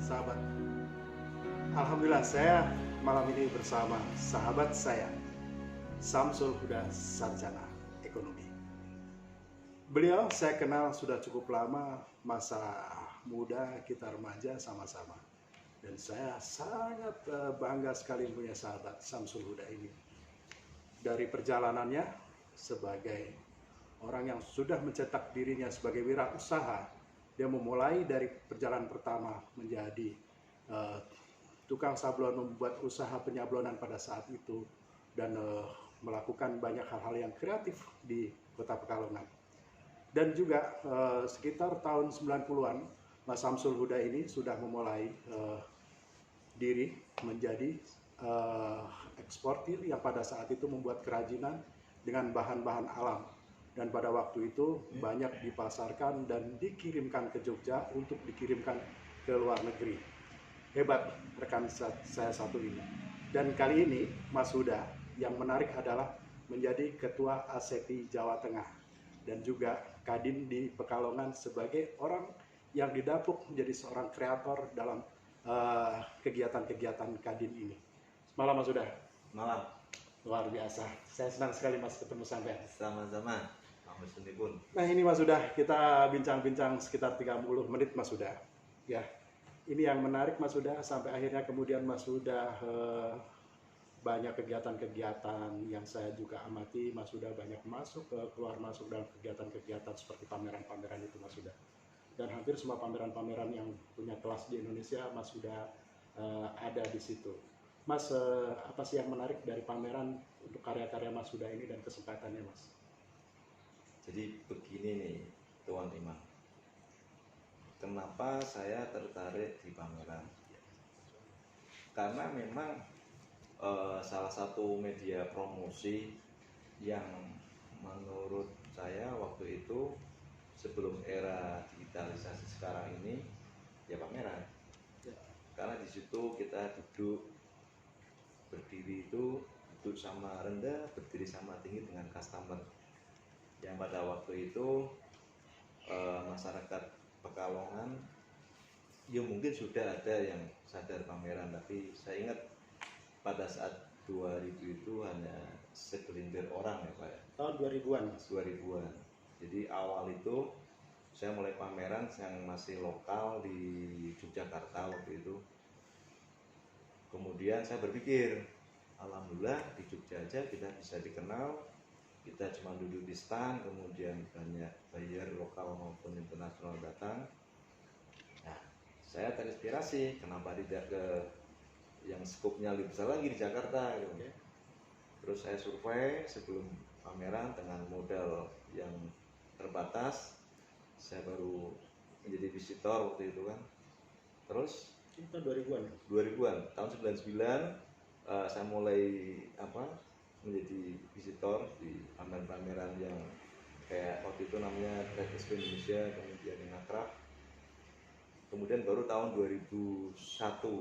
sahabat. Alhamdulillah saya malam ini bersama sahabat saya, Samsul Huda Sarjana Ekonomi. Beliau saya kenal sudah cukup lama, masa muda kita remaja sama-sama. Dan saya sangat bangga sekali punya sahabat Samsul Huda ini. Dari perjalanannya sebagai orang yang sudah mencetak dirinya sebagai wirausaha, dia memulai dari perjalanan pertama menjadi tukang sablon, membuat usaha penyablonan pada saat itu, dan melakukan banyak hal-hal yang kreatif di Kota Pekalongan. Dan juga sekitar tahun 90-an, Mas Samsul Huda ini sudah memulai diri menjadi eksportir yang pada saat itu membuat kerajinan dengan bahan-bahan alam. Dan pada waktu itu banyak dipasarkan dan dikirimkan ke Jogja untuk dikirimkan ke luar negeri. Hebat rekan saya satu ini. Dan kali ini Mas Huda yang menarik adalah menjadi Ketua ASEPI Jawa Tengah dan juga Kadin di Pekalongan sebagai orang yang didapuk menjadi seorang kreator dalam kegiatan-kegiatan Kadin ini. Malam Mas Huda. Malam. Luar biasa. Saya senang sekali Mas ketemu sampai. Sama-sama. Pun. Nah ini Mas Huda, kita bincang-bincang sekitar 30 menit Mas Huda. Ya, ini yang menarik Mas Huda, sampai akhirnya kemudian Mas Huda banyak kegiatan-kegiatan yang saya juga amati. Mas Huda banyak keluar masuk dalam kegiatan-kegiatan seperti pameran-pameran itu Mas Huda. Dan hampir semua pameran-pameran yang punya kelas di Indonesia Mas Huda ada di situ. Mas, apa sih yang menarik dari pameran untuk karya-karya Mas Huda ini dan kesempatannya Mas? Jadi begini nih Tuan Imam, kenapa saya tertarik di pameran? Karena memang salah satu media promosi yang menurut saya waktu itu sebelum era digitalisasi sekarang ini ya pameran. Karena di situ kita duduk berdiri itu duduk sama rendah, berdiri sama tinggi dengan customer. Yang pada waktu itu masyarakat Pekalongan ya mungkin sudah ada yang sadar pameran, tapi saya ingat pada saat 2000 itu hanya segelintir orang ya Pak ya. Tahun 2000-an Mas? 2000-an. Jadi awal itu saya mulai pameran yang masih lokal di Yogyakarta waktu itu. Kemudian saya berpikir, alhamdulillah di Jogja aja kita bisa dikenal. Kita cuma duduk di stand, kemudian banyak buyer lokal maupun internasional datang. Nah, saya terinspirasi, kenapa tidak ke yang skupnya lebih besar lagi di Jakarta gitu. Terus saya survei sebelum pameran dengan modal yang terbatas. Saya baru menjadi visitor waktu itu kan. Terus itu 2000-an? 2000-an, tahun 99 saya mulai menjadi visitor di pameran-pameran yang kayak waktu itu namanya Trade Expo Indonesia, kemudian Inakraf. Kemudian baru tahun 2001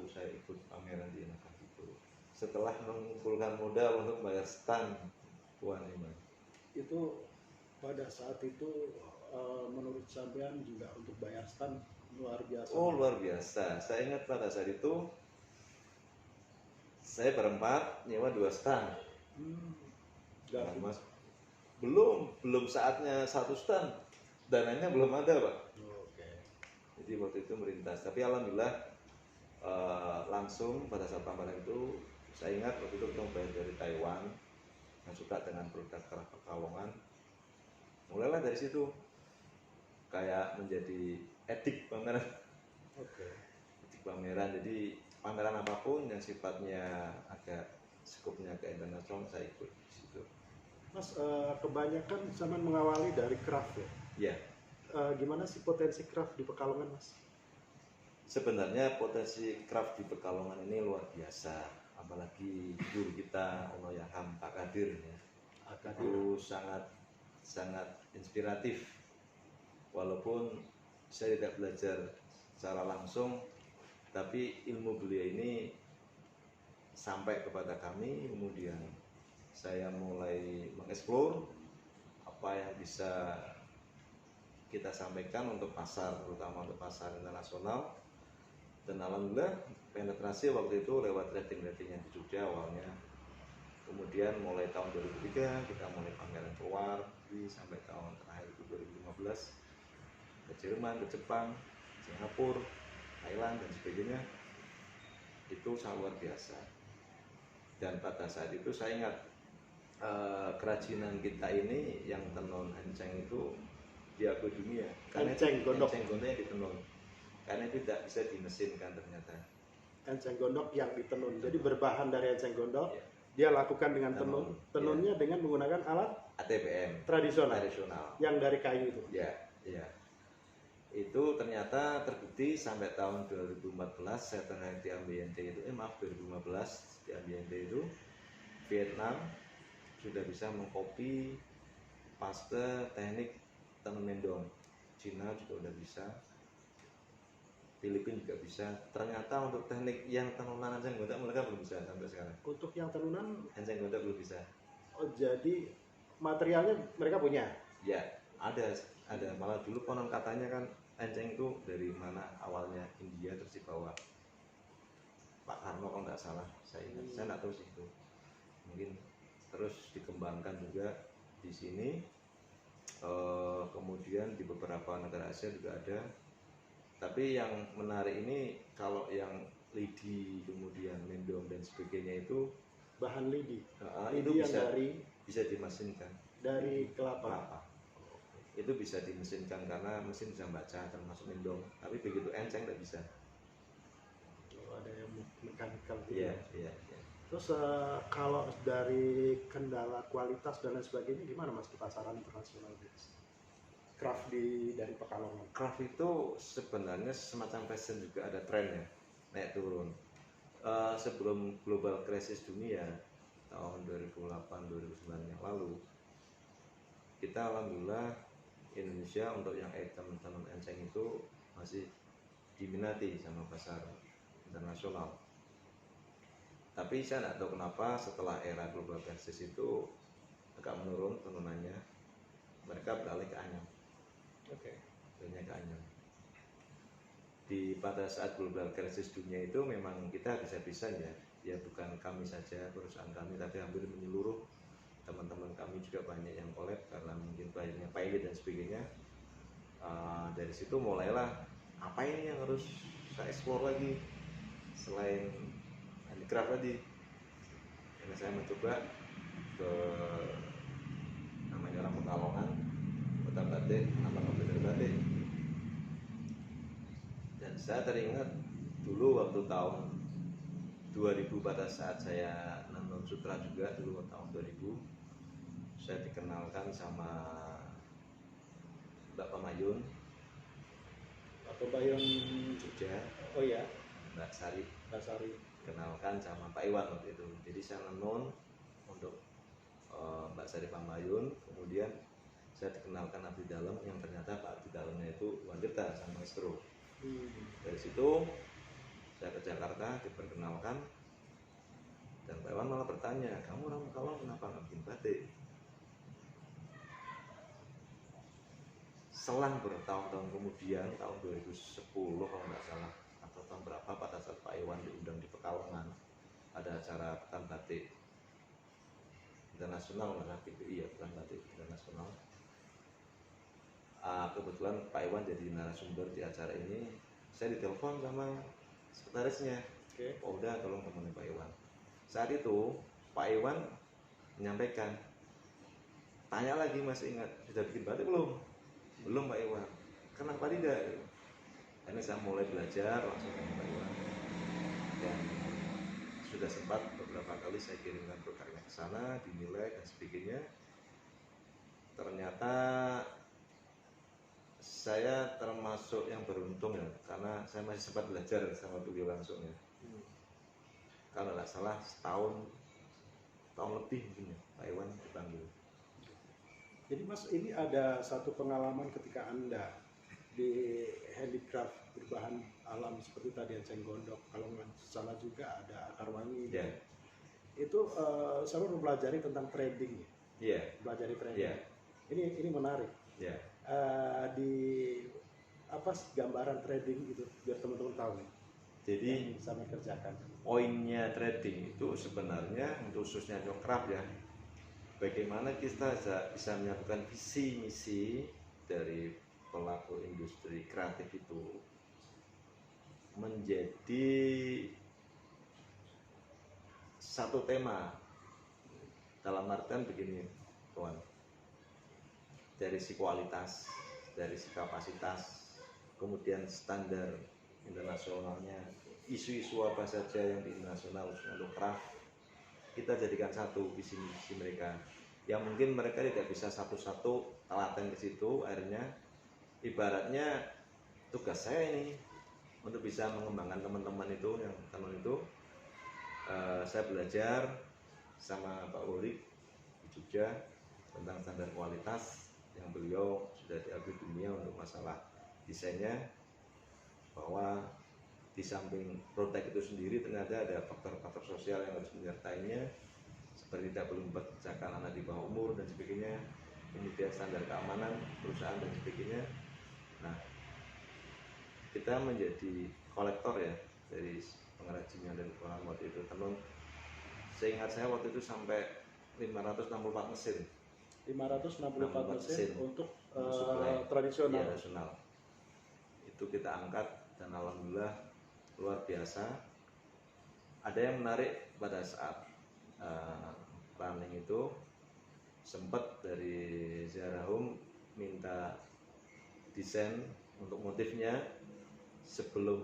saya ikut pameran di Inakraf itu. Setelah mengumpulkan modal untuk bayar stand, Tuan Iman. Itu pada saat itu menurut sampean juga untuk bayar stand luar biasa. Oh luar biasa. Saya ingat pada saat itu saya berempat nyewa 2 stand. Nah, Mas, belum saatnya 1 stand, dananya belum ada Pak. Jadi waktu itu merintas, tapi alhamdulillah langsung pada saat pameran itu saya ingat waktu itu kita bayar dari Taiwan yang suka dengan produk kerah Pekalongan. Mulailah dari situ kayak menjadi etik pameran. Etik pameran, jadi pameran apapun yang sifatnya agak skupnya ke internasional saya ikut di situ. Mas, kebanyakan zaman mengawali dari craft ya? Iya. Gimana sih potensi craft di Pekalongan Mas? Sebenarnya potensi craft di Pekalongan ini luar biasa, apalagi guru kita Allahyarham Pak Kadir ya. Itu sangat inspiratif. Walaupun saya tidak belajar secara langsung, tapi ilmu beliau ini sampai kepada kami. Kemudian saya mulai mengeksplor apa yang bisa kita sampaikan untuk pasar, terutama untuk pasar internasional. Dan alhamdulillah penetrasi waktu itu lewat rating-rating yang di Jogja awalnya. Kemudian mulai tahun 2003 kita mulai pameran keluar sampai tahun terakhir itu 2015 ke Jerman, ke Jepang, Singapura, Thailand dan sebagainya. Itu sangat luar biasa. Dan pada saat itu saya ingat kerajinan kita ini yang tenun enceng itu diakui dunia. Karena Enceng gondok. Enceng gondok yang ditenun. Karena itu tidak bisa dimesinkan ternyata. Enceng gondok yang ditenun. Jadi berbahan dari enceng gondok. Ya. Dia lakukan dengan tenunnya dengan menggunakan alat ATPM tradisional yang dari kayu itu. Ya, ya. Itu ternyata terbukti sampai tahun 2014 saya terakhir di AMBNT itu, 2015 di AMBNT itu Vietnam sudah bisa mengcopy paste teknik tenun mendong. Cina juga udah bisa, Filipina juga bisa. Ternyata untuk teknik yang tenunan enceng gondok mereka belum bisa sampai sekarang. Untuk yang tenunan Enceng gondok belum bisa. Oh, jadi materialnya mereka punya? Ya, ada. Malah dulu konon katanya kan enceng itu dari mana awalnya, India terus dibawa Pak Karno kalau nggak salah. Saya nggak tahu sih itu. Mungkin terus dikembangkan juga di sini. Kemudian di beberapa negara Asia juga ada. Tapi yang menarik ini kalau yang lidi kemudian mendong dan sebagainya itu bahan lidi. Itu bisa dimesinkan dari kelapa. Itu bisa dimesinkan karena mesin bisa baca termasuk mendong. Tapi begitu enceng tidak bisa. Ada yang mekanikal gitu. Iya. Terus kalau dari kendala kualitas dan lain sebagainya gimana Mas di pasaran internasional? Craft dari Pekalongan. Craft itu sebenarnya semacam fashion juga ada trennya, naik turun. Sebelum global crisis dunia tahun 2008-2009 yang lalu, kita alhamdulillah Indonesia untuk yang item tenun enceng itu masih diminati sama pasar internasional. Tapi saya tidak tahu kenapa setelah era global crisis itu agak menurun tenunannya, mereka beralih ke anyam. Banyak ke anyam. Pada saat global crisis dunia itu memang kita bisa-bisa ya bukan kami saja perusahaan kami, tapi hampir menyeluruh teman-teman kami juga banyak yang collab karena mungkin banyaknya pilot dan sebagainya. Dari situ mulailah apa ini yang harus saya explore lagi selain handicraft tadi. Karena saya mencoba ke namanya orang Pekalongan, Kota Batik, nama komputer batik. Dan saya teringat dulu waktu tahun 2000 pada saat saya nonton sutra juga dulu tahun 2000 saya dikenalkan sama Mbak Pamayun Jogja. Oh ya, Mbak Sari kenalkan sama Pak Iwan waktu itu. Jadi saya nenun untuk Mbak Sari Pamayun, kemudian saya dikenalkan abdi dalam yang ternyata Pak abdi dalamnya itu wanita sama maestro. Dari situ saya ke Jakarta diperkenalkan dan Pak Iwan malah bertanya, kamu orang Pekalongan kenapa nggak bikin batik? Selang bertahun-tahun kemudian tahun 2010 kalau nggak salah atau tahun berapa pada saat Pak Iwan diundang di Pekalongan ada acara Pekan Batik Internasional PBI ya, Pekan Batik Internasional. Kebetulan Pak Iwan jadi narasumber di acara ini. Saya ditelepon sama sekretarisnya. Oh udah tolong temenin Pak Iwan. Saat itu Pak Iwan menyampaikan, tanya lagi masih ingat sudah bikin batik belum? Belum Pak Iwan. Kenapa tidak? Karena saya mulai belajar langsung dengan Pak Iwan dan sudah sempat beberapa kali saya kirimkan produknya ke sana, dinilai dan sebagainya. Ternyata saya termasuk yang beruntung ya, karena saya masih sempat belajar sama beliau langsung ya. Kalau nggak salah tahun lebih mungkin ya Pak Iwan dipanggil. Jadi Mas, ini ada satu pengalaman ketika Anda di handicraft berbahan alam seperti tadi enceng gondok, kalau nggak salah juga ada akar wangi. Itu saya mempelajari tentang trading. Pelajari trading. Ini menarik. Di apa gambaran trading itu biar teman-teman tahu. Jadi yang kami kerjakan. poinnya trading itu sebenarnya untuk khususnya Cokraft ya, bagaimana kita bisa menyatukan visi misi dari pelaku industri kreatif itu menjadi satu tema. Dalam artian begini kawan, dari si kualitas, dari si kapasitas, kemudian standar internasionalnya, isu-isu apa saja yang di internasional untuk craft, kita jadikan satu visi misi mereka. Yang mungkin mereka tidak bisa satu-satu telaten ke situ, akhirnya ibaratnya tugas saya ini untuk bisa mengembangkan teman-teman itu, yang teman itu saya belajar sama Pak Worik di Jogja tentang standar kualitas yang beliau sudah diakui dunia untuk masalah desainnya, bahwa di samping produk itu sendiri ternyata ada faktor-faktor sosial yang harus menyertainya, seperti tidak perlu mempekerjakan anak di bawah umur dan sebagainya, kemudian standar keamanan perusahaan dan sebagainya. Nah, kita menjadi kolektor ya dari pengrajinnya dan orang waktu itu. Tenun, seingat saya waktu itu sampai 564 mesin. 564 mesin untuk tradisional. tradisional. Ya, tradisional. Itu kita angkat dan alhamdulillah luar biasa. Ada yang menarik pada saat running itu, sempat dari Zarahum minta desain untuk motifnya sebelum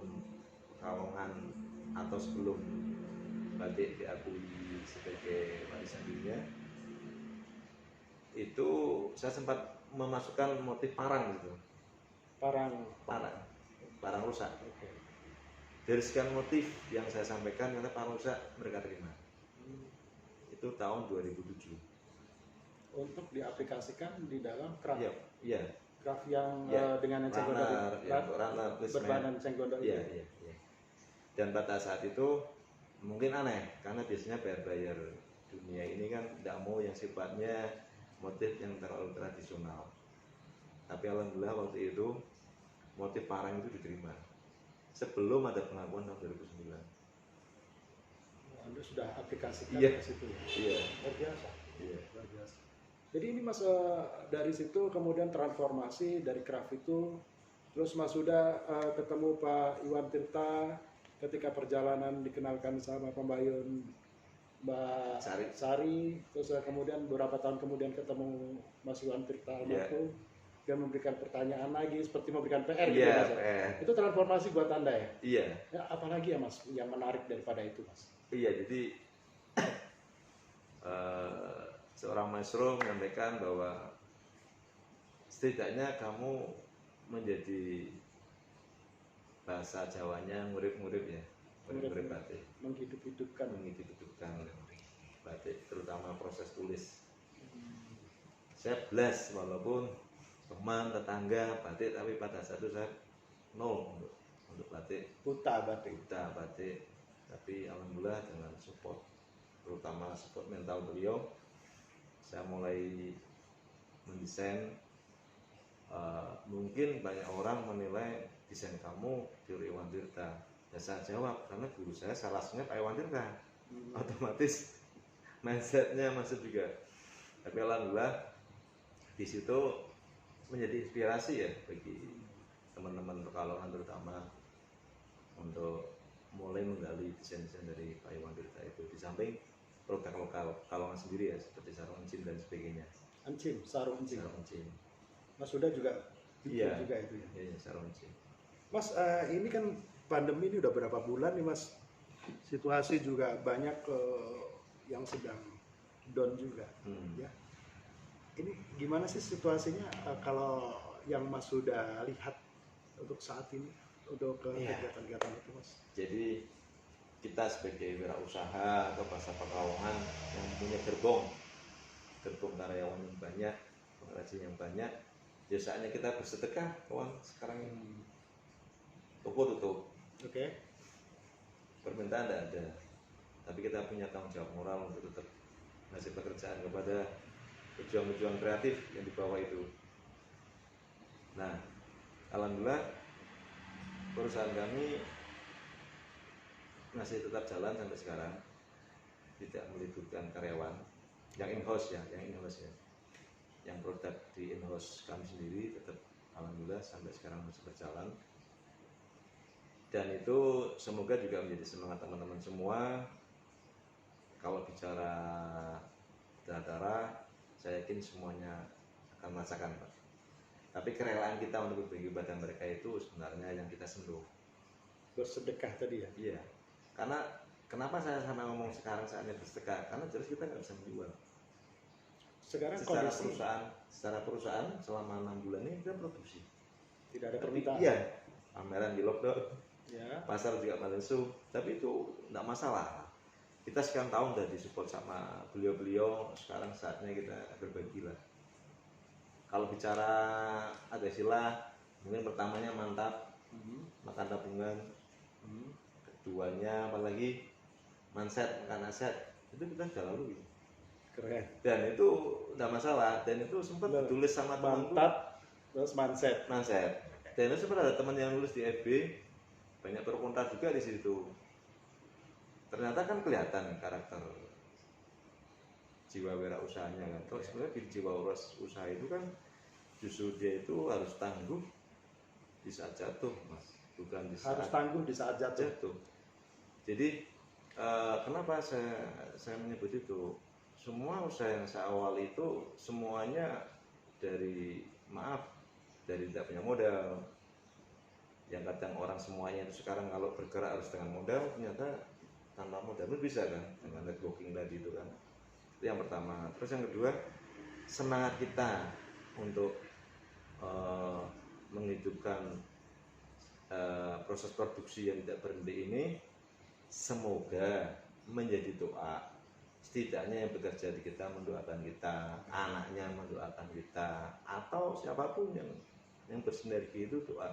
Pekalongan atau sebelum batik diakui sebagai warisan dunia. Itu saya sempat memasukkan motif parang gitu. Parang rusak. Okay. Dari sekian motif yang saya sampaikan, karena parang rusak mereka terima. Itu tahun 2007. Untuk diaplikasikan di dalam craft. Iya. Craft yang Ya, dengan enceng gondok, berbahan enceng gondok. Iya. Dan pada saat itu mungkin aneh, karena biasanya bayar dunia ini kan tidak mau yang sifatnya motif yang terlalu tradisional. Tapi alhamdulillah waktu itu motif parang itu diterima sebelum ada pengakuan tahun 2009. Anda sudah aplikasikan Iya. ke situ ya? Iya. Luar biasa. Iya. Luar biasa. Jadi ini Mas dari situ kemudian transformasi dari craft itu, terus Mas sudah ketemu Pak Iwan Tirta ketika perjalanan dikenalkan sama pembayun Mbak Sari, terus kemudian beberapa tahun kemudian ketemu Mas Iwan Tirta almarhum, dia memberikan pertanyaan lagi seperti memberikan PR gitu Mas. Itu transformasi buat Anda ya? Iya. Ya, apalagi ya Mas yang menarik daripada itu Mas? Iya, jadi seorang maestro menyampaikan bahwa setidaknya kamu menjadi bahasa Jawanya ngurip-ngurip ya, ngurip batik, menghidupkan batik, terutama proses tulis. Saya belas walaupun teman tetangga batik, tapi pada saat itu saya nol untuk batik, buta batik. Tapi alhamdulillah dengan support, terutama support mental beliau, saya mulai mendesain. Mungkin banyak orang menilai desain kamu tiru Iwan Tirta. Ya saya jawab, karena guru saya salah satunya Pak Iwan Tirta. Otomatis mindsetnya masuk juga. Tapi alhamdulillah di situ menjadi inspirasi ya bagi teman-teman Pekalongan terutama untuk mulai menggali desain-desain dari Pak Iwan Tirta itu, di samping produk lokal Pekalongan sendiri ya, seperti sarung encim dan sebagainya. Sarung encim. Mas sudah juga iya, juga itu ya? Iya, sarung encim. Mas, ini kan pandemi ini udah berapa bulan nih Mas? Situasi juga banyak yang sedang down juga, ya. Ini gimana sih situasinya kalau yang Mas sudah lihat untuk saat ini, untuk kegiatan-kegiatan itu Mas? Jadi kita sebagai wirausaha atau bahasa Pekalongan yang punya gerbong karyawan yang banyak, pengrajin yang banyak, ya saatnya kita bersedekah kawan. Sekarang ini toko tutup, permintaan tidak ada, tapi kita punya tanggung jawab moral untuk tetap ngasih pekerjaan kepada pejuang-pejuang kreatif yang di bawah itu. Nah, alhamdulillah perusahaan kami masih tetap jalan sampai sekarang, tidak melibatkan karyawan yang in-house ya, yang produk di in-house kami sendiri tetap alhamdulillah sampai sekarang masih berjalan. Dan itu semoga juga menjadi semangat teman-teman semua. Kalau bicara darah, saya yakin semuanya akan merasakan, Pak. Tapi kerelaan kita untuk berbagi pada mereka itu sebenarnya yang kita sentuh. Bersedekah tadi ya. Iya. Karena kenapa saya sampai ngomong sekarang saatnya bersedekah? Karena jelas kita nggak bisa menjual. Sekarang Secara kondisi perusahaan selama 6 bulan ini kita produksi. tidak ada Tapi permintaan. iya, pameran di lockdown, Ya. pasar juga malesu. Tapi itu nggak masalah. Kita sekian tahun udah disupport sama beliau-beliau. Sekarang saatnya kita berbagi lah. Kalau bicara ada istilah, mungkin pertamanya mantap, makan tabungan. Keduanya apalagi mindset, makan aset. Itu kita sudah lalui. Keren. Dan itu nggak masalah. Dan itu sempat Bener. ditulis sama temanku. Mantap terus mindset. Dan itu sempat ada teman yang nulis di FB, banyak pro kontra juga di situ. Ternyata kan kelihatan karakter jiwa wirausahanya kan. Kalau sebenarnya di jiwa usaha itu kan justru dia itu harus tangguh di saat jatuh, Mas, bukan di saat Harus tangguh di saat jatuh. Jadi kenapa saya menyebut itu? Semua usaha yang saya awali itu semuanya dari tidak punya modal. Yang kadang orang semuanya itu sekarang kalau bergerak harus dengan modal, ternyata tanpa modal itu bisa kan, dengan networking tadi itu kan. Itu yang pertama. Terus yang kedua, semangat kita untuk menghidupkan proses produksi yang tidak berhenti ini semoga menjadi doa. Setidaknya yang bekerja di kita mendoakan kita, anaknya mendoakan kita, atau siapapun yang bersinergi itu doa.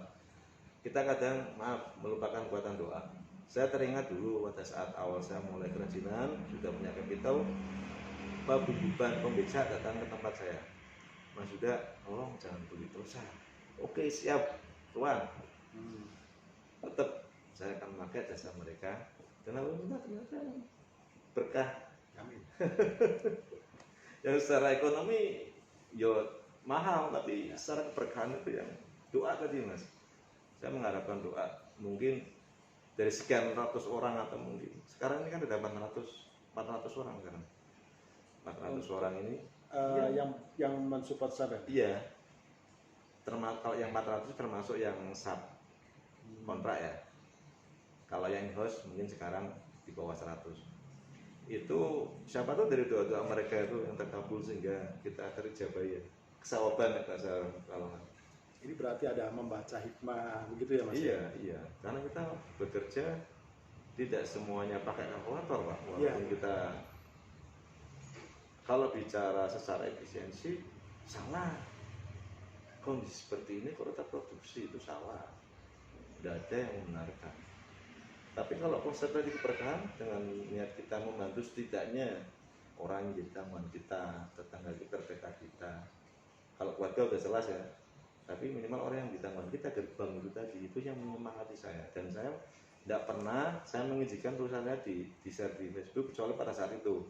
Kita kadang melupakan kekuatan doa. Saya teringat dulu pada saat awal saya mulai kerajinan, sudah punya kapital, Pak Bububan pembeca datang ke tempat saya. Mas Yuda, tolong jangan beli pulsa. Oke, siap, Tuan. Tetap saya akan memakai jasa mereka. Kenapa ternyata berkah. Amin. Yang secara ekonomi yo mahal, tapi secara keberkahan itu yang doa tadi, Mas. Saya mengharapkan doa. Mungkin dari sekian ratus orang atau mungkin sekarang ini kan ada 400 orang sekarang. 400 orang ini yang mensupport sampai. iya. Kalau yang 400 termasuk yang sub kontrak ya. Kalau yang host mungkin sekarang di bawah 100. Itu siapa tahu dari doa-doa mereka itu yang terkabul sehingga kita terijabah ya. Kesawaban ya kalau Ini berarti ada membaca hikmah begitu ya Mas? Iya. Karena kita bekerja tidak semuanya pakai kalkulator, Pak. Walaupun Iya. kita kalau bicara secara efisiensi salah. Kondisi seperti ini kalau kita produksi itu salah. Tidak ada yang membenarkan. Tapi kalau konsep tadi keberkahan dengan niat kita membantu setidaknya orang yang jadi tanggungan kita, tetangga kita, terdekat kita. Kalau keluarga udah jelas ya. Tapi minimal orang yang ditanggung kita gerbang itu tadi itu yang menyemangati saya. Dan saya tidak pernah saya mengizinkan tulisannya di share di Facebook kecuali pada saat itu.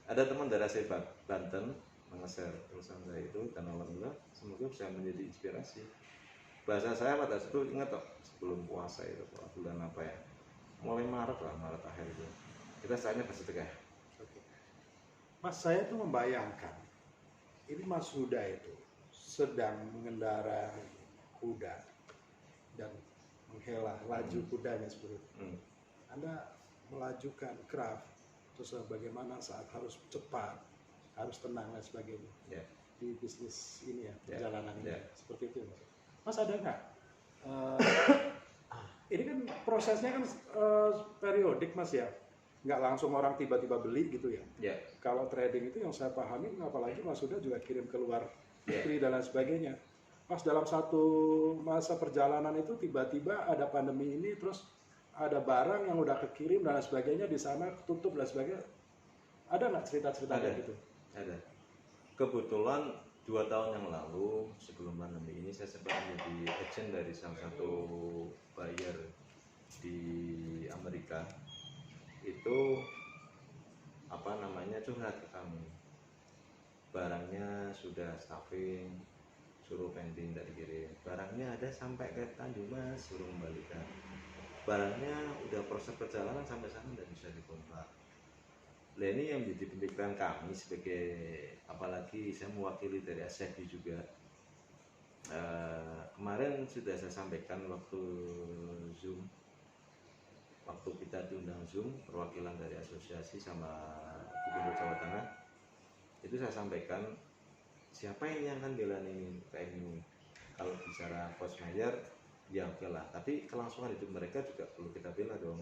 Ada teman dari saya Banten meng-share tulisan saya itu dan alhamdulillah semoga bisa menjadi inspirasi. Bahasa saya pada saat itu ingat toh sebelum puasa itu bulan apa ya? Mulai Maret akhir itu. Kita saatnya bersedekah. Oke. Mas, saya tuh membayangkan ini Mas Huda itu sedang mengendarai kuda dan menghela laju kudanya seperti itu. Anda melajukan craft, terus bagaimana saat harus cepat, harus tenang dan sebagainya. Yeah. Di bisnis ini ya, Yeah. perjalanan ini Yeah. seperti itu ya Mas. Mas ada nggak? Ini kan prosesnya kan periodik Mas ya, nggak langsung orang tiba-tiba beli gitu ya. Yeah. Kalau trading itu yang saya pahami, apalagi Mas Huda juga kirim keluar negeri dan lain sebagainya. Pas dalam satu masa perjalanan itu tiba-tiba ada pandemi ini, terus ada barang yang udah kekirim dan lain sebagainya di sana tutup dan sebagainya. Ada nggak cerita-cerita kayak gitu? Ada. Kebetulan 2 tahun yang lalu sebelum pandemi ini saya sempat menjadi agent dari salah satu buyer di Amerika itu curhat ke kami, barangnya sudah stuffing, suruh pending tidak dikirim, barangnya ada sampai ke Tanjung Mas suruh kembalikan, barangnya udah proses perjalanan sampai sana tidak bisa dikontrak. Nah ini yang menjadi pemikiran kami sebagai, apalagi saya mewakili dari ASEPI juga. Kemarin sudah saya sampaikan waktu Zoom, waktu kita diundang Zoom perwakilan dari asosiasi sama Gubernur Jawa Tengah, itu saya sampaikan siapa ini yang akan bela ini UKM ini. Kalau bicara cost measure ya oke lah, tapi kelangsungan hidup mereka juga perlu kita bela dong,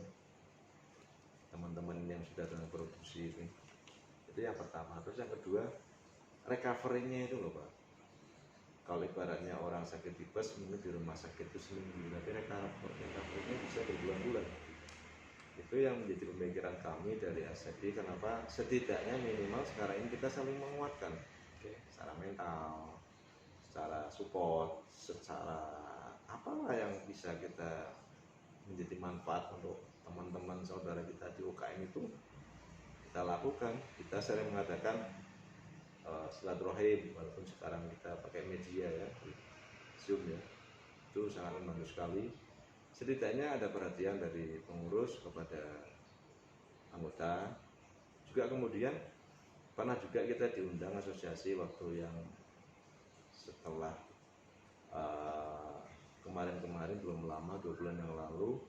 teman-teman yang sudah dalam produksi itu yang pertama. Terus yang kedua, recovery-nya itu loh Pak, kalau ibaratnya orang sakit tipes mungkin di rumah sakit itu seminggu, tapi recovery-nya bisa berbulan-bulan. Itu yang menjadi pemikiran kami dari ASEPI. Kenapa? Setidaknya minimal sekarang ini kita saling menguatkan, secara mental, secara support, secara apalah yang bisa kita menjadi manfaat untuk teman-teman saudara kita di UKM itu kita lakukan. Kita sering mengatakan silaturahim, walaupun sekarang kita pakai media ya, Zoom ya, itu sangat membantu sekali. Setidaknya ada perhatian dari pengurus kepada anggota. Juga kemudian pernah juga kita diundang asosiasi waktu yang setelah kemarin-kemarin belum lama, 2 bulan yang lalu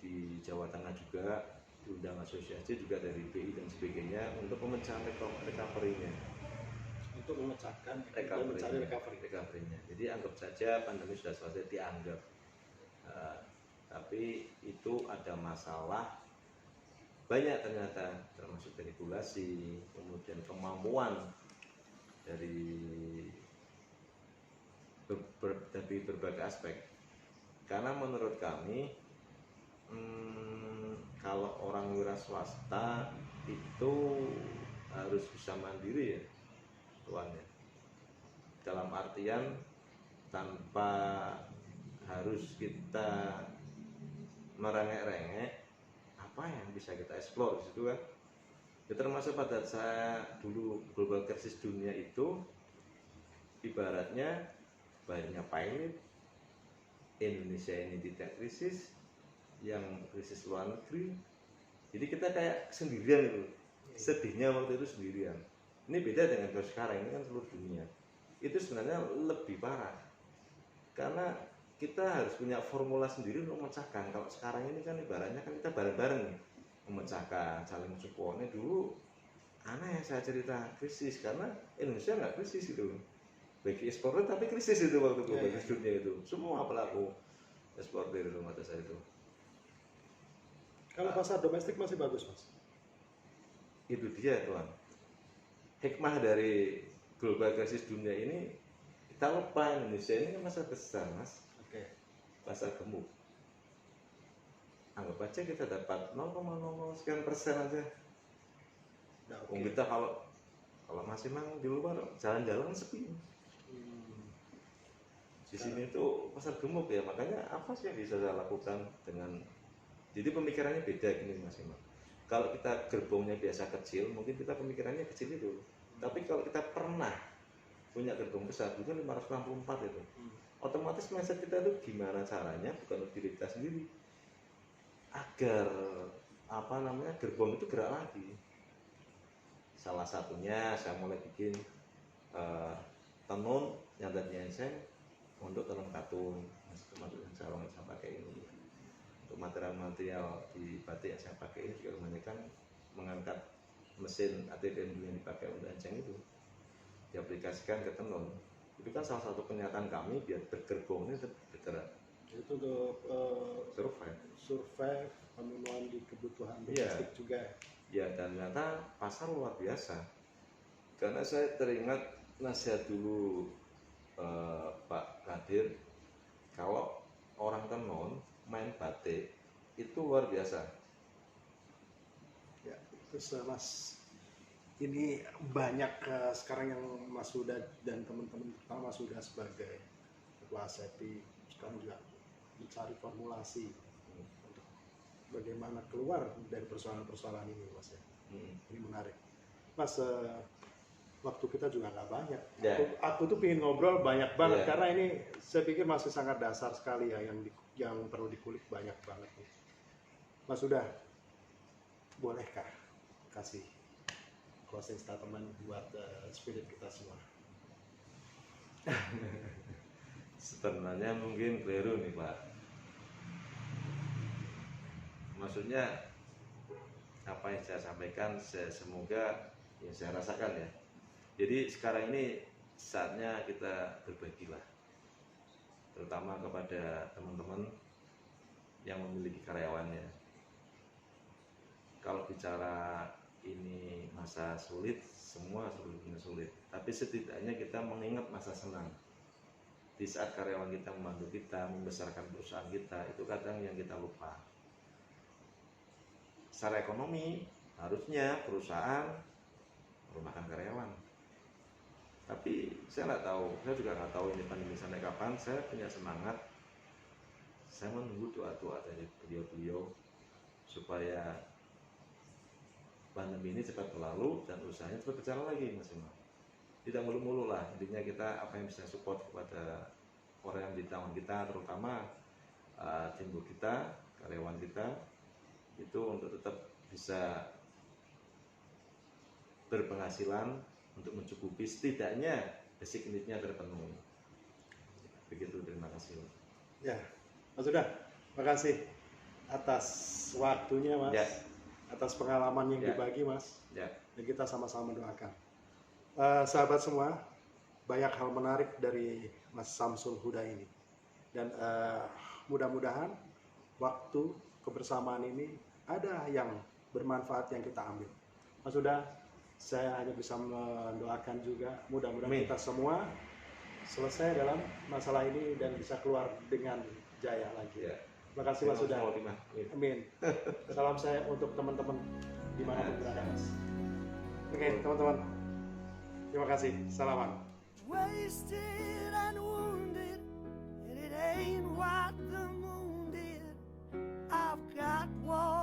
di Jawa Tengah juga diundang asosiasi juga dari BI dan sebagainya untuk pemecahan recovery-nya, Untuk memecahkan recovery-nya. Jadi anggap saja pandemi sudah selesai, dianggap. Tapi itu ada masalah banyak ternyata, termasuk dari regulasi, kemudian kemampuan dari berbagai aspek. Karena menurut kami kalau orang wira swasta itu harus bisa mandiri ya tuannya, dalam artian tanpa harus kita merengek-rengek apa yang bisa kita eksplor di situ kan. Ya, termasuk pada saya dulu global krisis dunia itu ibaratnya banyak pilot Indonesia ini tidak krisis, yang krisis luar negeri, jadi kita kayak sendirian itu. Sedihnya waktu itu sendirian. Ini beda dengan kalau sekarang, ini kan seluruh dunia. Itu sebenarnya lebih parah karena kita harus punya formula sendiri untuk memecahkan. Kalau sekarang ini kan ibaratnya kan kita bareng-bareng memecahkan, saling support. Ini dulu aneh saya cerita krisis karena Indonesia nggak krisis itu, bagi ekspornya, tapi krisis itu waktu global krisis dunia itu. Semua pelaku eksportir itu mata saya itu. Kalau pasar domestik masih bagus Mas. Itu dia tuan, hikmah dari global krisis dunia ini. Kita lupa Indonesia ini kan pasar besar Mas, pasar gemuk. Anggap aja kita dapat 0,00 sekian persen aja. Nah, kita kalau masih mang di luar jalan-jalan sepi. Di sini itu pasar gemuk ya, makanya apa sih yang bisa saya lakukan dengan, jadi pemikirannya beda gini Mas Imam. Kalau kita gerbongnya biasa kecil, mungkin kita pemikirannya kecil itu. Tapi kalau kita pernah punya gerbong besar, bukan 564 itu, otomatis mindset kita itu gimana caranya, bukan untuk diri kita sendiri, agar gerbong itu gerak lagi. Salah satunya saya mulai bikin tenun yang tadinya enseng untuk tenun katun, termasuk yang saya pakai ini. Untuk material-material di batik yang saya pakai ini juga kebanyakan mengangkat mesin ATPM yang dipakai untuk enseng itu diaplikasikan ke tenun. Itu kan salah satu pernyataan kami biar bergerbong ini bergerak. Itu untuk survive, pemenuhan di kebutuhan domestik juga. Ya, dan ternyata pasar luar biasa. Karena saya teringat nasihat dulu Pak Kadir, kalau orang tenun main batik itu luar biasa. Ya, terus Mas, ini banyak sekarang yang Mas Huda dan teman-teman, terutama Mas Huda sebagai ketua ASEPI, sekarang juga mencari formulasi untuk bagaimana keluar dari persoalan-persoalan ini, Mas ya. Ini menarik, Mas. Waktu kita juga nggak banyak. Ya. Aku tuh pengen ngobrol banyak banget Ya. karena ini saya pikir masih sangat dasar sekali ya yang perlu dikulik banyak banget nih. Mas sudah, bolehkah kasih closing statement buat spirit kita semua? Sebenarnya mungkin keliru nih Pak. Maksudnya apa yang saya sampaikan semoga yang saya rasakan ya. Jadi sekarang ini saatnya kita berbagilah, terutama kepada teman-teman yang memiliki karyawannya. Kalau bicara ini masa sulit, semua sebetulnya sulit. Tapi setidaknya kita mengingat masa senang. Di saat karyawan kita membantu kita, membesarkan perusahaan kita, itu kadang yang kita lupa. Secara ekonomi, harusnya perusahaan merumahkan karyawan. Tapi saya nggak tahu, saya juga nggak tahu ini pandemi sampai kapan. Saya punya semangat, saya menunggu doa-doa dari beliau-beliau supaya pandemi ini cepat berlalu dan usahanya cepat berjalan lagi, Mas Imam. Tidak mulu-mulu lah, intinya kita apa yang bisa support kepada orang yang di tangan kita, terutama tim kita, karyawan kita, itu untuk tetap bisa berpenghasilan untuk mencukupi setidaknya basic need-nya terpenuhi. Begitu, terima kasih. Ya, Mas sudah, terima kasih atas waktunya, Mas. Ya. Atas pengalaman yang Ya. dibagi, Mas. Ya. Dan kita sama-sama mendoakan. Sahabat semua, banyak hal menarik dari Mas Samsul Huda ini. Dan mudah-mudahan waktu kebersamaan ini ada yang bermanfaat yang kita ambil. Mas sudah, saya hanya bisa mendoakan juga mudah-mudahan kita semua selesai dalam masalah ini dan bisa keluar dengan jaya lagi. Ya. Terima kasih Mas sudah. Amin. Salam saya untuk teman-teman dimanapun berada, Mas. Oke, teman-teman. Terima kasih. Salaman. Wasted and wounded, and it ain't what the moon did. I've got walls